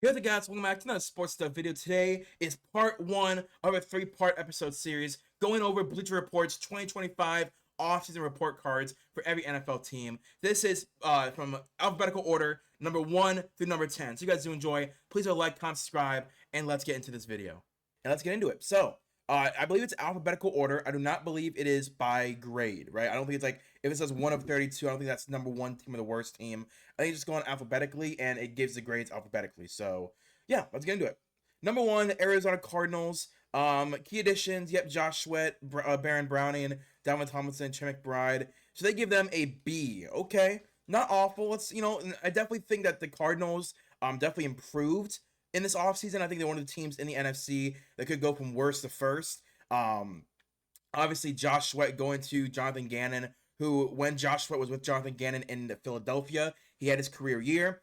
Here's the guys, welcome back to another sports stuff video. Today is part one of a three-part episode series going over Bleacher Report's 2025 offseason report cards for every NFL team. This is from alphabetical order, number 1 through number 10. So you guys do enjoy. Please like, comment, subscribe, and let's get into this video. And let's get into it. So, I believe it's alphabetical order. I do not believe it is by grade, right? I don't think it's like, if it says 1 of 32, I don't think that's number 1 team or the worst team. I think it's just going alphabetically, and it gives the grades alphabetically. So, yeah, let's get into it. Number 1, the Arizona Cardinals. Key additions, yep, Josh Sweat, Baron Browning, Dalvin Tomlinson, Tim McBride. So they give them a B. Okay, not awful. I definitely think that the Cardinals definitely improved in this offseason. I think they're one of the teams in the NFC that could go from worst to first. Um, Obviously, Josh Sweat going to Jonathan Gannon, who, when Josh Sweat was with Jonathan Gannon in Philadelphia, he had his career year.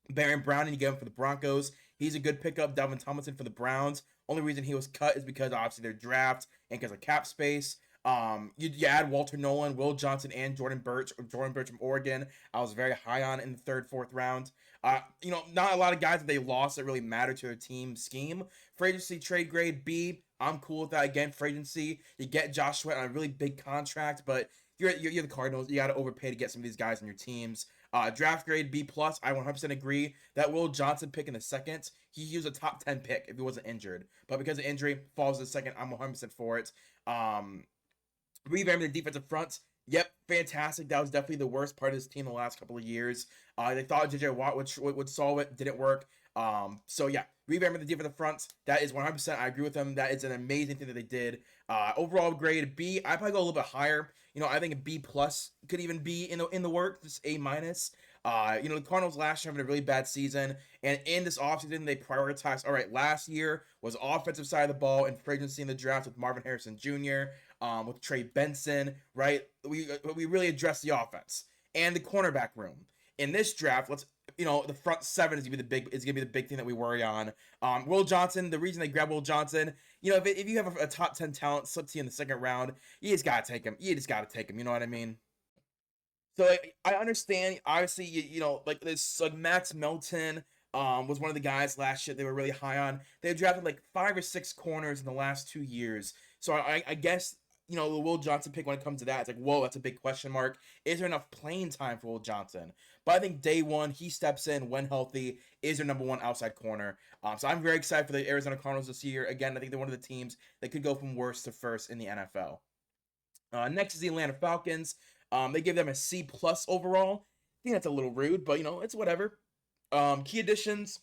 Baron Browning, you get him for the Broncos. He's a good pickup. Dalvin Tomlinson for the Browns. Only reason he was cut is because obviously their draft and because of cap space. You add Walter Nolan, Will Johnson, and Jordan Birch from Oregon. I was very high on in the third, fourth round. Not a lot of guys that they lost that really matter to their team scheme. Free agency trade grade B. I'm cool with that. Again, free agency, you get Josh Sweat on a really big contract, but you're the Cardinals. You got to overpay to get some of these guys on your teams. Draft grade B plus. I 100% agree that Will Johnson pick in the second. He was a top 10 pick if he wasn't injured, but because of injury, falls to the second. I'm 100% for it. Revamping the defensive front. Yep, fantastic. That was definitely the worst part of this team the last couple of years. They thought JJ Watt would solve it, didn't work. So yeah, revamping the defensive front. That is 100%. I agree with them. That is an amazing thing that they did. Overall grade B. I probably go a little bit higher. I think a B plus could even be in the work. Just A minus. The Cardinals last year having a really bad season, and in this offseason they prioritized. All right, last year was offensive side of the ball and free agency in the draft with Marvin Harrison Jr. With Trey Benson, right? We really addressed the offense and the cornerback room in this draft. The front seven is gonna be the big thing that we worry on. Will Johnson, the reason they grab Will Johnson, if you have a top 10 talent slips you in the second round, you just gotta take him. You know what I mean? So I understand. Obviously, like this, like Max Melton was one of the guys last year they were really high on. They drafted like 5 or 6 corners in the last 2 years. So I guess the Will Johnson pick, when it comes to that, it's like, whoa, that's a big question mark. Is there enough playing time for Will Johnson? But I think day one he steps in when healthy, is their number one outside corner. So I'm very excited for the Arizona Cardinals this year. Again, I think they're one of the teams that could go from worst to first in the NFL. Next is the Atlanta Falcons. They give them a C plus overall. I think that's a little rude, but it's whatever. Key additions: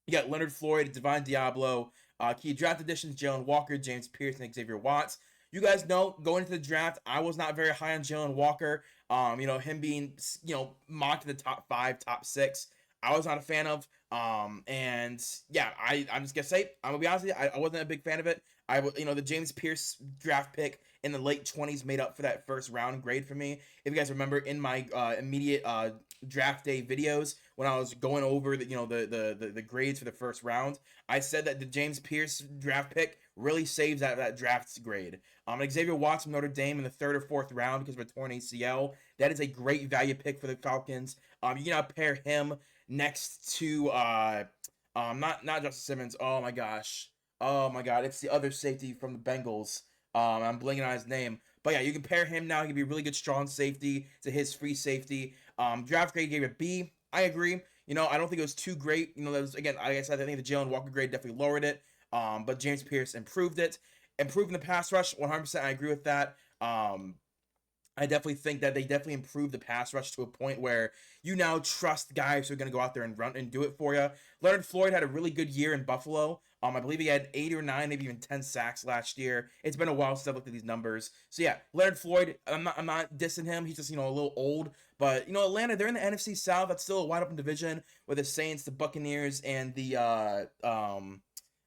you got Leonard Floyd, Divine Diablo. Key draft additions: Jalen Walker, James Pierce, and Xavier Watts. You guys know, going into the draft, I was not very high on Jalen Walker. Him being mocked in the top 5, top 6. I was not a fan of. And yeah, I'm just gonna say, I'm gonna be honest with you, I wasn't a big fan of it. The James Pierce draft pick in the late 20s made up for that first round grade for me. If you guys remember, in my immediate draft day videos, when I was going over the grades for the first round, I said that the James Pierce draft pick really saves that draft grade. Xavier Watts from Notre Dame in the third or fourth round because of a torn ACL. That is a great value pick for the Falcons. You can now pair him next to not Justin Simmons. Oh my gosh. Oh my god, it's the other safety from the Bengals. I'm blinking on his name. But yeah, you can pair him now. He can be a really good strong safety to his free safety. Draft grade gave it a B. I agree. I don't think it was too great. That was, again, like I said, I think the Jalen Walker grade definitely lowered it. But James Pierce improved it. Improving the pass rush, 100%. I agree with that. I definitely think that they definitely improved the pass rush to a point where you now trust guys who are going to go out there and run and do it for you. Leonard Floyd had a really good year in Buffalo. I believe he had 8 or 9, maybe even 10 sacks last year. It's been a while since I've looked at these numbers. So yeah, Leonard Floyd, I'm not dissing him. He's just, a little old. But, Atlanta, they're in the NFC South. That's still a wide open division with the Saints, the Buccaneers, and the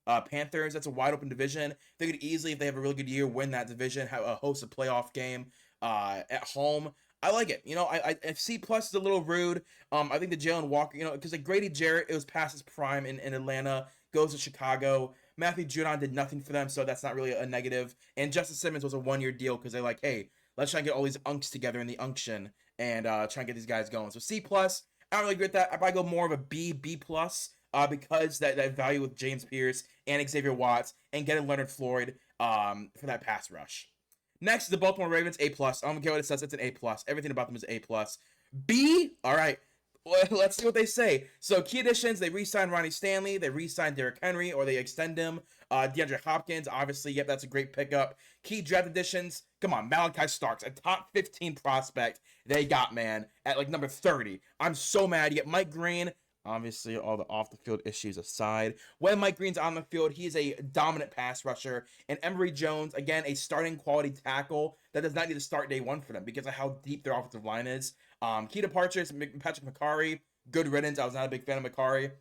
Panthers. That's a wide open division. They could easily, if they have a really good year, win that division, have a host a playoff game at home. I like it. C plus is a little rude. I think the Jalen Walker, because like Grady Jarrett, it was past his prime in Atlanta, goes to Chicago. Matthew Judon did nothing for them, so that's not really a negative. And Justin Simmons was a 1-year deal because they're like, hey, let's try and get all these unks together in the unction and try and get these guys going. So C plus, I don't really agree with that. I probably go more of a B plus. because that value with James Pierce and Xavier Watts and getting Leonard Floyd for that pass rush. Next, the Baltimore Ravens, A plus. I don't care what it says, it's an A plus. Everything about them is A plus. B, all right. Well, let's see what they say. So key additions, they re-signed Ronnie Stanley, they re-signed Derrick Henry, or they extend him. DeAndre Hopkins, obviously, yep, that's a great pickup. Key draft additions, come on, Malachi Starks, a top 15 prospect they got, man, at like number 30. I'm so mad. You get Mike Green, obviously, all the off-the-field issues aside. When Mike Green's on the field, he's a dominant pass rusher. And Emory Jones, again, a starting quality tackle that does not need to start day one for them because of how deep their offensive line is. Key departures, Patrick McCarry, good riddance. I was not a big fan of McCarry.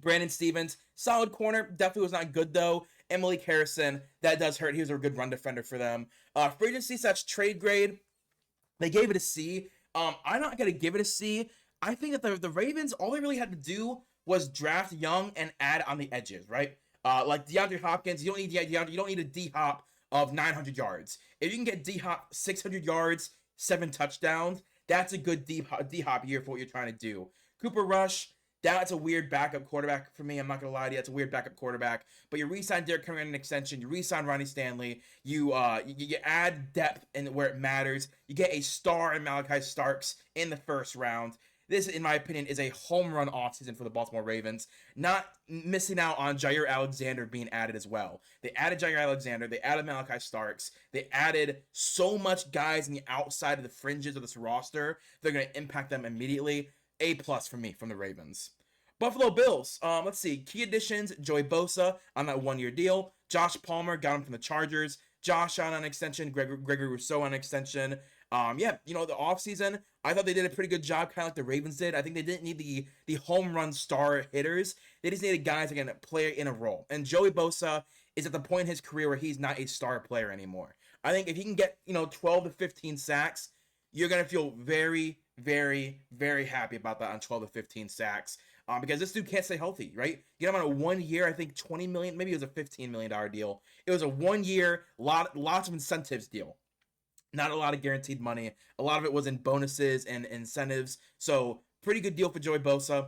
Brandon Stevens, solid corner, definitely was not good though. Emily Harrison, that does hurt. He was a good run defender for them. Free agency / trade grade, they gave it a C. I'm not gonna give it a C. I think that the Ravens, all they really had to do was draft young and add on the edges, right? Like DeAndre Hopkins, you don't need a D Hop of 900 yards. If you can get D Hop 600 yards, 7 touchdowns, that's a good D Hop year for what you're trying to do. Cooper Rush, that's a weird backup quarterback for me. I'm not gonna lie to you, that's a weird backup quarterback. But you re-sign Derrick Henry on an extension. You re-sign Ronnie Stanley. You add depth in where it matters. You get a star in Malachi Starks in the first round. This, in my opinion, is a home run offseason for the Baltimore Ravens. Not missing out on Jair Alexander being added as well. They added Jair Alexander. They added Malachi Starks. They added so much guys in the outside of the fringes of this roster. They're going to impact them immediately. A plus for me from the Ravens. Buffalo Bills. Let's see. Key additions, Joey Bosa on that 1-year deal. Josh Palmer got him from the Chargers. Josh on an extension. Gregory Rousseau on an extension. The offseason, I thought they did a pretty good job, kind of like the Ravens did. I think they didn't need the home run star hitters. They just needed guys that can play in a role. And Joey Bosa is at the point in his career where he's not a star player anymore. I think if he can get, 12 to 15 sacks, you're going to feel very, very, very happy about that on 12 to 15 sacks. Because this dude can't stay healthy, right? Get him on a 1 year, I think $20 million, maybe it was a $15 million deal. It was a 1 year, lots of incentives deal. Not a lot of guaranteed money. A lot of it was in bonuses and incentives. So pretty good deal for Joey Bosa.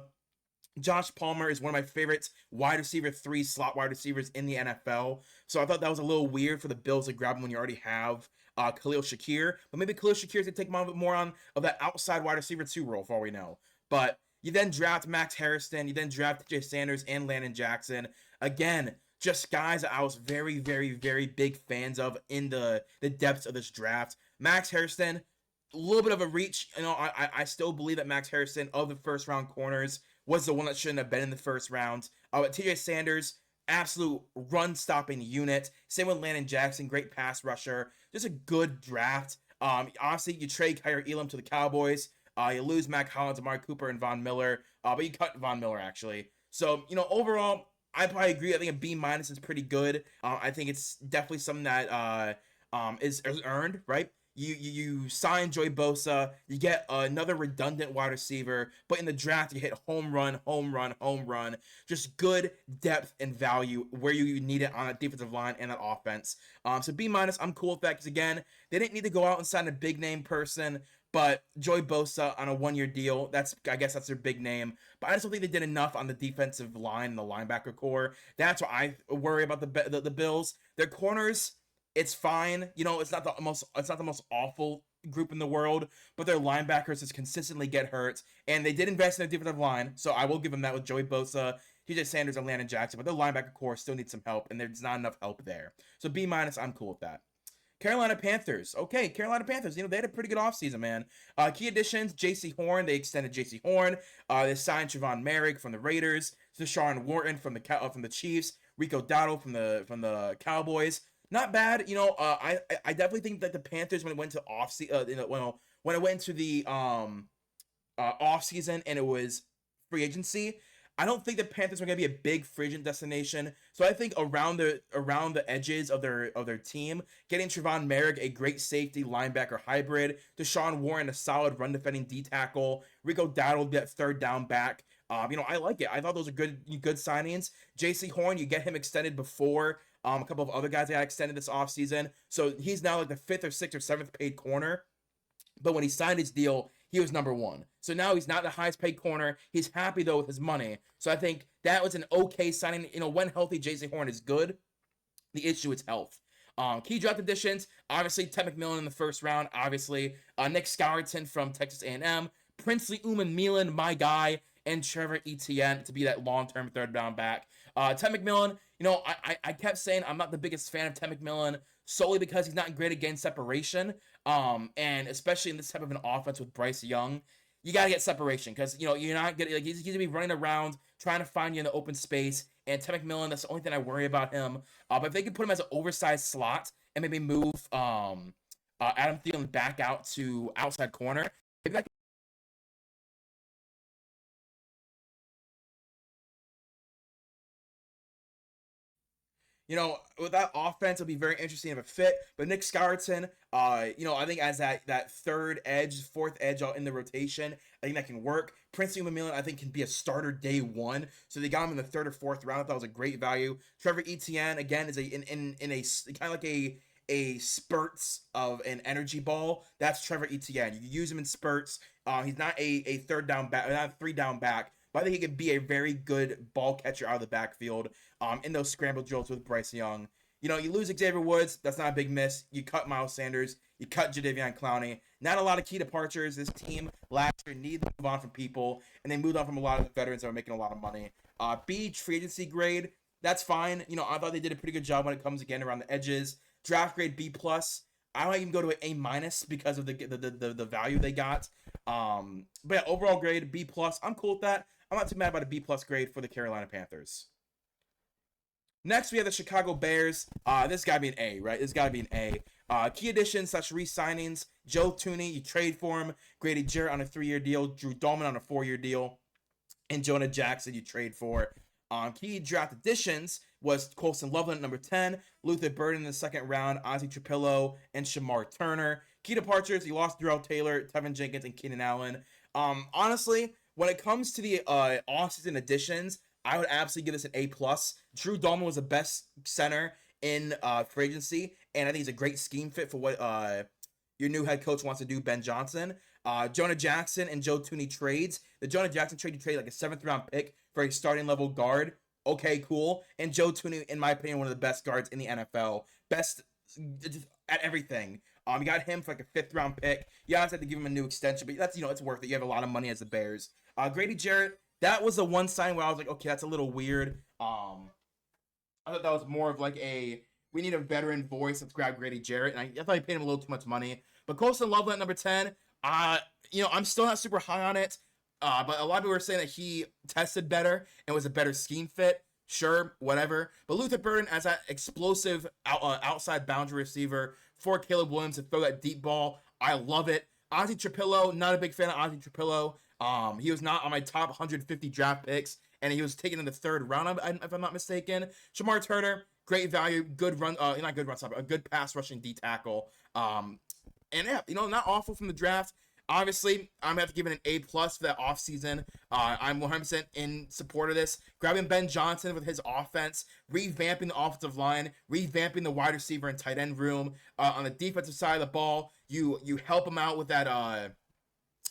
Josh Palmer is one of my favorites wide receiver 3 slot wide receivers in the NFL. So I thought that was a little weird for the Bills to grab him when you already have Khalil Shakir. But maybe Khalil Shakir is going to take him a bit more on of that outside wide receiver 2 role for all we know. But you then draft Max Harrison. You then draft Jay Sanders and Landon Jackson. Again, just guys that I was very, very, very big fans of in the depths of this draft. Max Harrison, a little bit of a reach. I still believe that Max Harrison, of the first round corners, was the one that shouldn't have been in the first round. TJ Sanders, absolute run-stopping unit. Same with Landon Jackson, great pass rusher. Just a good draft. Obviously, you trade Kyer Elam to the Cowboys. You lose Mac Hollins, Amari Cooper, and Von Miller. But you cut Von Miller, actually. So, overall, I probably agree. I think a B- is pretty good. I think it's definitely something that is earned, right? You sign Joey Bosa, you get another redundant wide receiver, but in the draft you hit home run, just good depth and value where you need it on a defensive line and that offense. So B-, I'm cool with that because again, they didn't need to go out and sign a big name person. But Joey Bosa on a 1-year deal, I guess that's their big name. But I just don't think they did enough on the defensive line and the linebacker core. That's why I worry about the Bills. Their corners, it's fine. It's not the most awful group in the world, but their linebackers just consistently get hurt. And they did invest in a defensive line, so I will give them that with Joey Bosa, TJ Sanders, and Landon Jackson. But their linebacker core still needs some help, and there's not enough help there. So B-, I'm cool with that. Carolina Panthers. Okay, Carolina Panthers. They had a pretty good offseason, man. Key additions, J.C. Horn. They extended J.C. Horn. They signed Trevon Merrick from the Raiders. Deshaun Wharton from the Chiefs. Rico Dowdle from the Cowboys. Not bad. I definitely think that the Panthers, when it went to when it went to the offseason and it was free agency, I don't think the Panthers are going to be a big free agent destination. So I think around the edges of their team, getting Trevon Merrick, a great safety linebacker hybrid, Deshaun Warren, a solid run defending D tackle, Rico Dowdle, that third down back. I like it. I thought those are good signings. J.C. Horn, you get him extended before a couple of other guys got extended this offseason. So he's now like the 5th or 6th or 7th paid corner. But when he signed his deal, he was number one. So now he's not the highest paid corner. He's happy though with his money. So I think that was an okay signing. When healthy, Jason Horn is good. The issue is health. Key draft additions, obviously Ted McMillan in the first round, obviously Nick Scourton from Texas A&M, Princely Uman-Milan, my guy, and Trevor Etienne to be that long-term third round back. Ted McMillan, I kept saying I'm not the biggest fan of Ted McMillan solely because he's not great against separation, and especially in this type of an offense with Bryce Young. You got to get separation because, you're not getting, he's going to be running around trying to find you in the open space. And Ted McMillan, that's the only thing I worry about him. But if they could put him as an oversized slot and maybe move Adam Thielen back out to outside corner, maybe that with that offense, it'll be very interesting of a fit. But Nick Scourton, I think as that third edge, fourth edge out in the rotation, I think that can work. Prince Uman-Milan, I think, can be a starter day one. So they got him in the third or fourth round. I thought was a great value. Trevor Etienne, again, is in a kind of like a spurts of an energy ball. That's Trevor Etienne. You can use him in spurts. He's not a third down back, not a three down back, but I think he could be a very good ball catcher out of the backfield in those scramble drills with Bryce Young. You lose Xavier Woods. That's not a big miss. You cut Miles Sanders. You cut Jadeveon Clowney. Not a lot of key departures. This team last year needed to move on from people, and they moved on from a lot of the veterans that were making a lot of money. B, free agency grade. That's fine. I thought they did a pretty good job when it comes again around the edges. Draft grade B+. I might even go to an A- because of the value they got. But yeah, overall grade B+. I'm cool with that. I'm not too mad about a B+ grade for the Carolina Panthers. Next, we have the Chicago Bears. This got to be an A, right? This got to be an A. Key additions / re-signings. Joe Thuney, you trade for him. Grady Jarrett on a 3-year deal. Drew Dahlman on a 4-year deal. And Jonah Jackson, you trade for. Key draft additions was Colson Loveland at number 10. Luther Burden in the second round. Ozzie Trapillo and Shamar Turner. Key departures, you lost Darrell Taylor, Tevin Jenkins, and Keenan Allen. Honestly, when it comes to the offseason additions, I would absolutely give this an A+. Drew Dahlman was the best center in free agency, and I think he's a great scheme fit for what your new head coach wants to do, Ben Johnson. Jonah Jackson and Joe Thuney trades. The Jonah Jackson trade, you trade like a 7th round pick for a starting level guard. Okay, cool. And Joe Thuney, in my opinion, one of the best guards in the NFL. Best at everything. You got him for like a 5th round pick. You obviously have to give him a new extension, but that's it's worth it. You have a lot of money as the Bears. Grady Jarrett, that was the one sign where I was like, okay, that's a little weird. I thought that was more of like we need a veteran voice. Let's grab Grady Jarrett. And I thought he paid him a little too much money. But Colson Loveland at number 10, I'm still not super high on it. But a lot of people were saying that he tested better and was a better scheme fit. Sure, whatever. But Luther Burden as that explosive outside boundary receiver for Caleb Williams to throw that deep ball, I love it. Ozzie Trapillo, not a big fan of Ozzie Trapillo. He was not on my top 150 draft picks, and he was taken in the 3rd round, if I'm not mistaken. Shamar Turner, great value, good run, not good run stopper, a good pass rushing D tackle. And yeah, not awful from the draft. Obviously, I'm going to have to give it an A+ for that offseason. I'm 100% in support of this. Grabbing Ben Johnson with his offense, revamping the offensive line, revamping the wide receiver and tight end room. On the defensive side of the ball, you help him out with that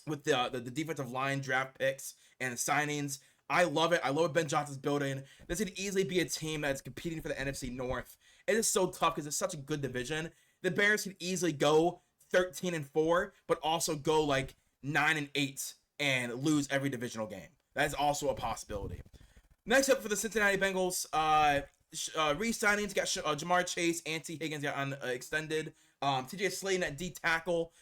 with the defensive line draft picks and signings. I love it. I love what Ben Johnson's building. This could easily be a team that's competing for the NFC North. It is so tough because it's such a good division. The Bears could easily go 13-4, but also go like 9-8 and lose every divisional game. That is also a possibility. Next up for the Cincinnati Bengals, re-signings got Jamar Chase and T. Higgins got extended. TJ Slaton at D tackle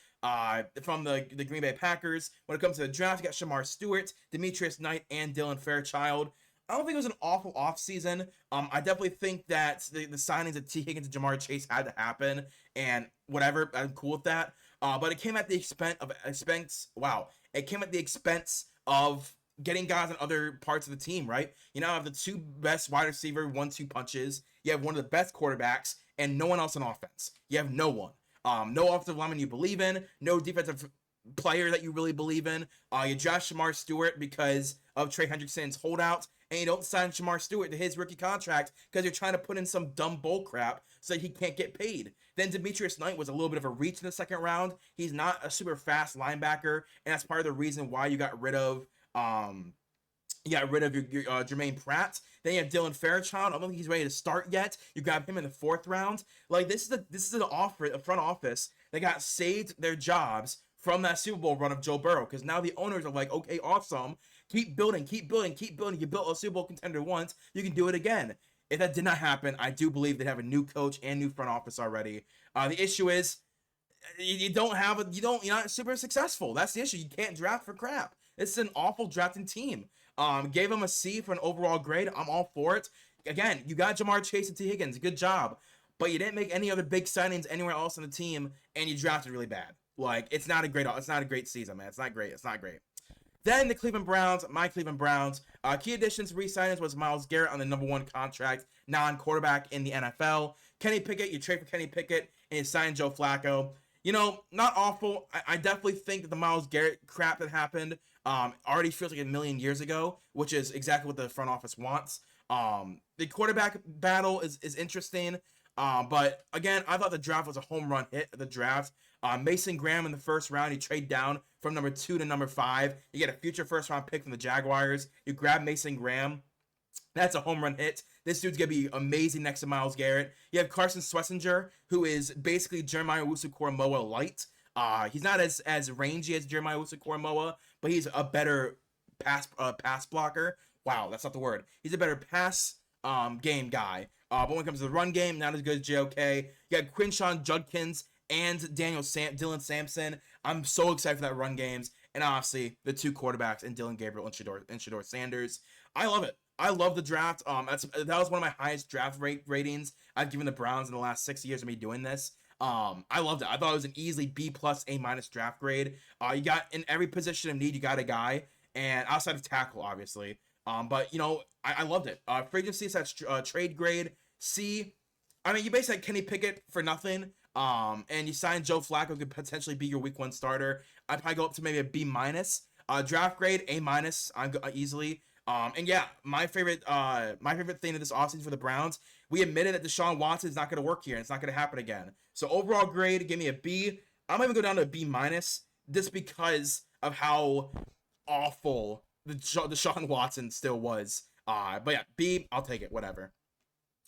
from the Green Bay Packers. When it comes to the draft, you got Shamar Stewart, Demetrius Knight, and Dylan Fairchild. I don't think it was an awful offseason. I definitely think that the signings of T. Higgins and Jamar Chase had to happen, and whatever, I'm cool with that. But it came at the expense of getting guys on other parts of the team, right? You now have the 2 best wide receiver 1-2 punches. You have one of the best quarterbacks, and no one else on offense. You have no one. No offensive lineman you believe in, no defensive player that you really believe in. You draft Shamar Stewart because of Trey Hendrickson's holdout, and you don't sign Shamar Stewart to his rookie contract because you're trying to put in some dumb bull crap so that he can't get paid. Then Demetrius Knight was a little bit of a reach in the second round. He's not a super fast linebacker, and that's part of the reason why you got rid of your Jermaine Pratt. Then you have Dylan Fairchild. I don't think he's ready to start yet. You grab him in the 4th round. Like, this is an offer, a front office that got saved their jobs from that Super Bowl run of Joe Burrow, because now the owners are like, okay, awesome, keep building. You built a Super Bowl contender once, you can do it again. If that did not happen, I do believe they have a new coach and new front office already. The issue is you're not super successful. That's the issue. You can't draft for crap. It's an awful drafting team. Gave him a C for an overall grade. I'm all for it. Again, you got Jamar Chase and T. Higgins. Good job. But you didn't make any other big signings anywhere else on the team, and you drafted really bad. Like, it's not a great season, man. It's not great. Then the Cleveland Browns, my Cleveland Browns. Key additions, re-signings was Myles Garrett on the #1 contract, non-quarterback in the NFL. Kenny Pickett, you trade for Kenny Pickett, and you sign Joe Flacco. Not awful. I definitely think that the Myles Garrett crap that happened already feels like a million years ago, which is exactly what the front office wants. The quarterback battle is interesting, but again, I thought the draft was a home run hit. The draft, Mason Graham in the 1st round, you trade down from number 2 to number 5. You get a future 1st round pick from the Jaguars. You grab Mason Graham. That's a home run hit. This dude's going to be amazing next to Myles Garrett. You have Carson Schlesinger, who is basically Jeremiah Owusu-Koramoah light. He's not as rangy as Jeremiah Owusu-Koramoah, but he's a better pass blocker. Wow, that's not the word. He's a better pass game guy. But when it comes to the run game, not as good as JOK. You got Quinshawn Judkins and Dylan Sampson. I'm so excited for that run games. And obviously, the 2 quarterbacks in Dylan Gabriel and Shedeur Sanders. I love it. I love the draft. That was one of my highest draft ratings I've given the Browns in the last 6 years of me doing this. I loved it. I thought it was an easily B+ A- draft grade. You got in every position of need, you got a guy, and outside of tackle, obviously. But I loved it. Free agency, that's trade grade C. I mean, you basically had Kenny Pickett for nothing. And you signed Joe Flacco, could potentially be your week 1 starter. I'd probably go up to maybe a B-. Draft grade A-. I'm easily. And yeah, my favorite thing of this offseason for the Browns, we admitted that Deshaun Watson is not going to work here, and it's not going to happen again. So overall grade, give me a B. I might even go down to a B- just because of how awful the Deshaun Watson still was. But yeah, B, I'll take it, whatever.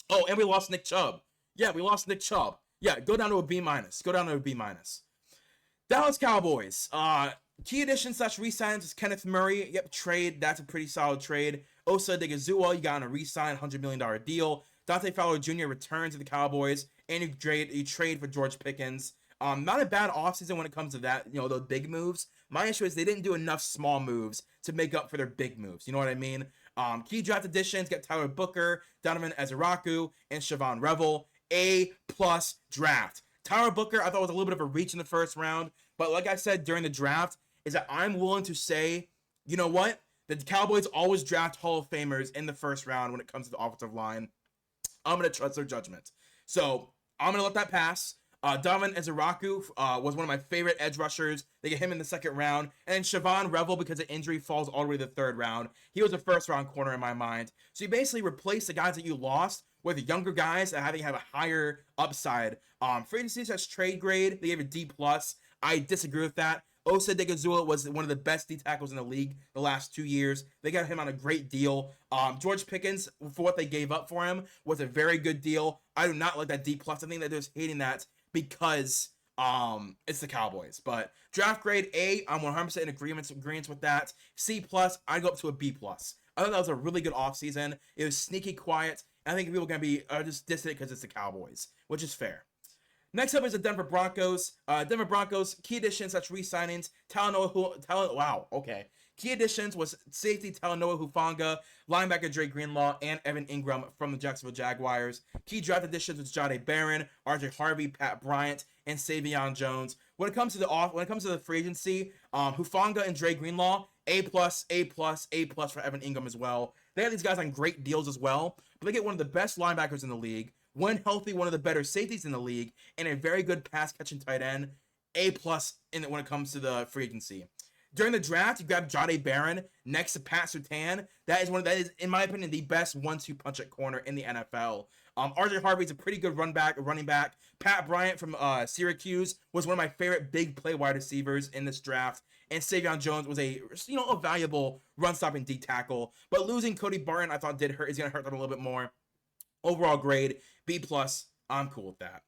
Oh, and we lost Nick Chubb. Yeah, we lost Nick Chubb. Yeah, go down to a B-. Dallas Cowboys. Key addition / re-signs is Kenneth Murray. Yep, trade. That's a pretty solid trade. Osa Odighizuwa, you got on a re-sign, $100 million deal. Dante Fowler Jr. returns to the Cowboys, and you trade for George Pickens. Not a bad offseason when it comes to that, those big moves. My issue is they didn't do enough small moves to make up for their big moves. You know what I mean? Key draft additions, get Tyler Booker, Donovan Ezeraku, and Siobhan Revel. A+ draft. Tyler Booker, I thought was a little bit of a reach in the 1st round, but like I said during the draft, is that I'm willing to say, you know what? The Cowboys always draft Hall of Famers in the 1st round when it comes to the offensive line. I'm going to trust their judgment. So I'm going to let that pass. Donovan Ezeraku was one of my favorite edge rushers. They get him in the 2nd round. And then Siobhan Revel, because of injury, falls all the way to the 3rd round. He was a 1st round corner in my mind. So you basically replace the guys that you lost with younger guys that have a higher upside. Free agency says trade grade. They gave it D+. I disagree with that. Osa Odighizuwa was one of the best D tackles in the league the last 2 years. They got him on a great deal. George Pickens, for what they gave up for him, was a very good deal. I do not like that D+. I think that they're just hating that because it's the Cowboys. But draft grade A, I'm 100% in agreement with that. C+, I go up to a B+. I thought that was a really good offseason. It was sneaky quiet. I think people are going to be just dissing it because it's the Cowboys, which is fair. Next up is the Denver Broncos. Denver Broncos, key additions, re-signings. Key additions was safety Talanoa Hufanga, linebacker Dre Greenlaw, and Evan Ingram from the Jacksonville Jaguars. Key draft additions was Jahdae Barron, RJ Harvey, Pat Bryant, and Savion Jones. When it comes to the free agency, Hufanga and Dre Greenlaw, A+, for Evan Ingram as well. They have these guys on great deals as well, but they get one of the best linebackers in the league, when healthy, one of the better safeties in the league, and a very good pass catching tight end. A+ when it comes to the free agency. During the draft, you grab Jahdae Barron next to Pat Surtain. That is, in my opinion, the best 1-2 punch at corner in the NFL. RJ Harvey's a pretty good running back. Pat Bryant from Syracuse was one of my favorite big play wide receivers in this draft. And Savion Jones was a valuable run stopping D tackle. But losing Cody Barton, I thought is gonna hurt them a little bit more. Overall grade B+. I'm cool with that.